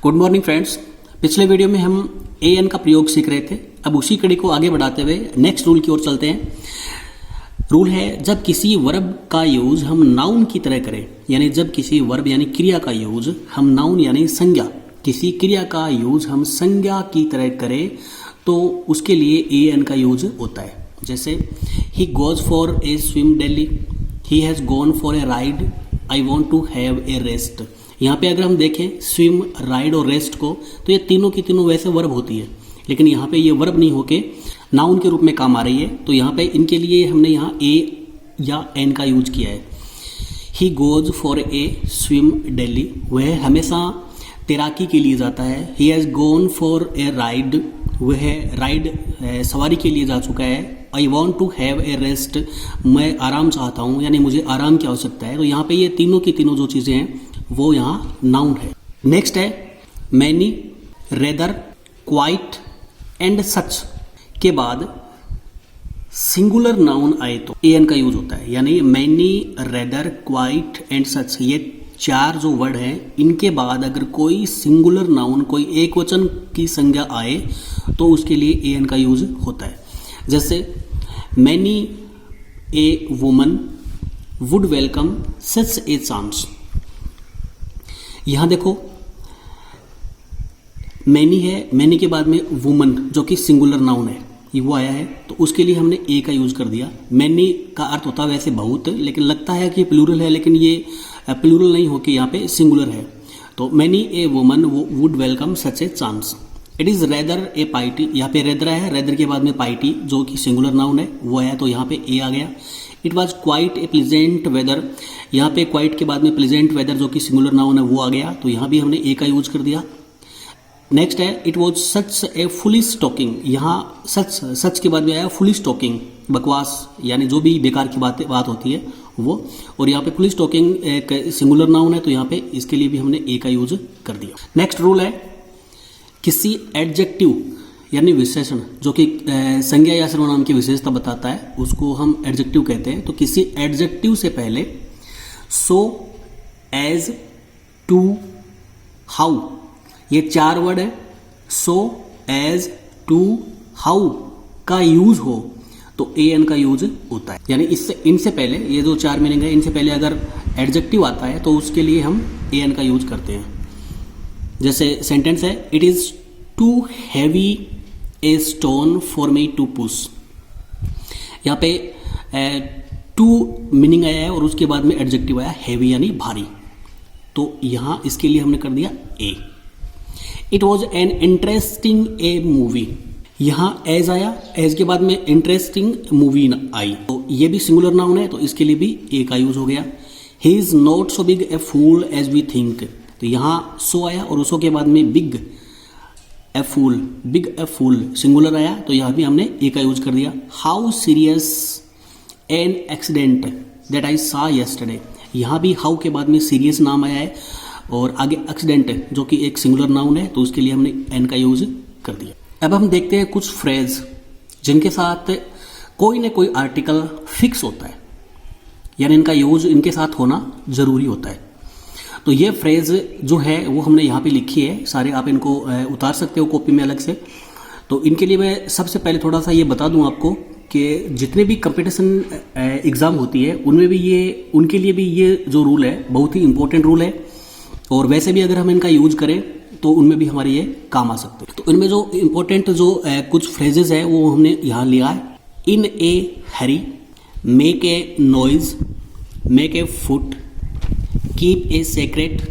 Good morning friends. पिछले video में हम ए एन का प्रयोग सीख रहे थे। अब उसी कड़ी को आगे बढ़ाते हुए नेक्स्ट रूल की ओर चलते हैं। रूल है, जब किसी वर्ब का यूज हम नाउन की तरह करें, यानी जब किसी वर्ब यानी क्रिया का यूज हम नाउन यानी संज्ञा, किसी क्रिया का यूज हम संज्ञा की तरह करें तो उसके लिए ए एन का यूज होता है। जैसे he goes for a swim daily, he has gone for a ride, I want to have a rest. यहाँ पे अगर हम देखें स्विम, राइड और रेस्ट को, तो ये तीनों की तीनों वैसे वर्ब होती है, लेकिन यहाँ पे ये वर्ब नहीं होके नाउन के रूप में काम आ रही है। तो यहाँ पे इनके लिए हमने यहाँ ए या एन का यूज किया है। He goes for a swim daily, वह हमेशा तैराकी के लिए जाता है। He has gone for a ride, वह राइड सवारी के लिए जा चुका है। I want to have a rest, मैं आराम चाहता हूँ, यानी मुझे आराम की आवश्यकता है। तो यहाँ पे ये तीनों की तीनों जो चीज़ें हैं वो यहाँ नाउन है। नेक्स्ट है many, rather, quiet and such के बाद सिंगुलर नाउन आए तो ए एन का यूज होता है। यानी many, rather, quiet and such, ये चार जो वर्ड हैं, इनके बाद अगर कोई सिंगुलर नाउन, कोई एक वचन की संज्ञा आए तो उसके लिए ए एन का यूज होता है। जैसे many a woman would welcome such a chance. यहां देखो मैनी है, मैनी के बाद में वुमन जो कि सिंगुलर नाउन है, ये वो आया है, तो उसके लिए हमने ए का यूज कर दिया। मैनी का अर्थ होता है वैसे बहुत, लेकिन लगता है कि प्लूरल है, लेकिन ये प्लूरल नहीं होके यहाँ पे सिंगुलर है। तो many a woman would welcome such a chance. It is rather A party, यहाँ पे रेदर है, रेदर के बाद में पार्टी जो कि सिंगुलर नाउन है वो है, तो यहाँ पे ए आ गया। It was quite a pleasant weather, यहाँ पे क्वाइट के बाद में प्लीजेंट वेदर जो कि सिंगुलर नाउन है वो आ गया, तो यहाँ भी हमने ए का यूज कर दिया। नेक्स्ट है it was such A foolish talking, यहाँ सच के बाद में आया फुलिश टॉकिंग, बकवास, यानी जो भी बेकार की बात होती है वो, और यहाँ पे फुलिश टॉकिंग एक सिंगुलर नाउन है, तो यहाँ पे इसके लिए भी हमने ए का यूज कर दिया। नेक्स्ट रूल है किसी एडजेक्टिव यानी विशेषण जो कि संज्ञा या सर्वनाम की विशेषता बताता है उसको हम एडजेक्टिव कहते हैं। तो किसी एडजेक्टिव से पहले सो, एज, टू, हाउ, ये चार वर्ड है, सो, एज, टू, हाउ का यूज हो तो ए एन का यूज होता है। यानी इससे इनसे पहले ये जो चार मीनिंग है, इनसे पहले अगर एडजेक्टिव आता है तो उसके लिए हम ए एन का यूज करते हैं। जैसे सेंटेंस है it is too heavy a stone for me to push, यहाँ पे टू मीनिंग आया है और उसके बाद में एडजेक्टिव आया हैवी यानी भारी, तो यहां इसके लिए हमने कर दिया ए। It was an interesting a movie, यहां एज आया, एज के बाद में इंटरेस्टिंग मूवी आई, तो ये भी सिंगुलर नाउन है, तो इसके लिए भी ए का यूज हो गया। He is not so big a fool as we think, तो यहां सो आया और उसो के बाद में big a fool, big a fool singular आया, तो यहां भी हमने ए का यूज कर दिया। How serious an accident that I सा यस्टरडे, यहां भी हाउ के बाद में सीरियस नाम आया है और आगे एक्सीडेंट जो कि एक सिंगुलर नाउन है, तो उसके लिए हमने एन का यूज कर दिया। अब हम देखते हैं कुछ फ्रेज जिनके साथ कोई ना कोई आर्टिकल फिक्स होता है, यानी इनका यूज इनके साथ होना जरूरी होता है। तो ये फ्रेज जो है वो हमने यहाँ पे लिखी है, सारे आप इनको उतार सकते हो कॉपी में अलग से। तो इनके लिए मैं सबसे पहले थोड़ा सा ये बता दूं आपको कि जितने भी कंपटीशन एग्ज़ाम होती है उनमें भी ये, उनके लिए भी ये जो रूल है बहुत ही इंपॉर्टेंट रूल है, और वैसे भी अगर हम इनका यूज करें तो उनमें भी हमारे ये काम आ सकते हैं। तो इनमें जो इम्पोर्टेंट जो कुछ फ्रेजेस है वो हमने यहाँ लिया है। In a hurry, make a noise, make a foot, keep a secret,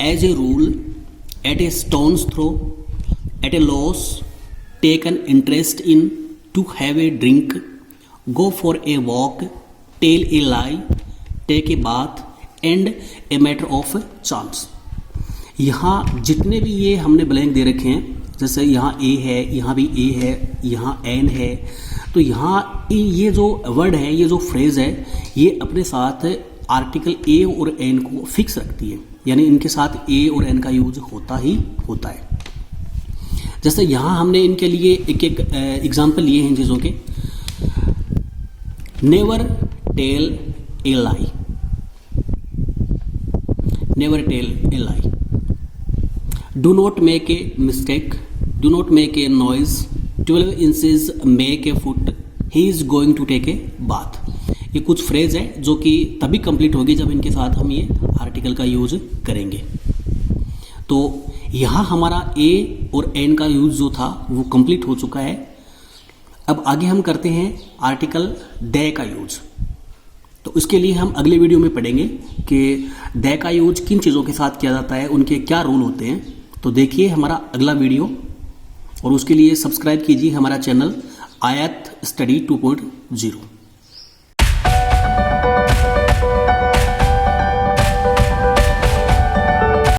as a rule, at a stone's throw, at a loss, take an interest in, to have a drink, go for a walk, tell a lie, take a bath and a matter of chance. यहाँ जितने भी ये हमने blank दे रखे हैं, जैसे यहाँ ए है, यहाँ भी ए है, यहाँ एन है, तो यहाँ ये जो वर्ड है, ये जो फ्रेज है, ये अपने साथ आर्टिकल ए और एन को फिक्स रखती है, यानी इनके साथ ए और एन का यूज होता ही होता है। जैसे यहाँ हमने इनके लिए एक एक एग्जाम्पल लिए हैं चीज़ों के। Never tell a lie, never tell a lie. Do not make a mistake, do not make a noise, 12 inches make a foot, he is going to take a bath. ये कुछ फ्रेज है जो कि तभी कंप्लीट होगी जब इनके साथ हम ये आर्टिकल का यूज करेंगे। तो यहाँ हमारा ए और एन का यूज जो था वो कंप्लीट हो चुका है। अब आगे हम करते हैं आर्टिकल दे का यूज। तो इसके लिए हम अगले वीडियो में पढ़ेंगे कि दे का यूज किन चीज़ों के साथ किया जाता है, उनके क्या रूल होते हैं। तो देखिए हमारा अगला वीडियो, और उसके लिए सब्सक्राइब कीजिए हमारा चैनल आयत स्टडी 2.0।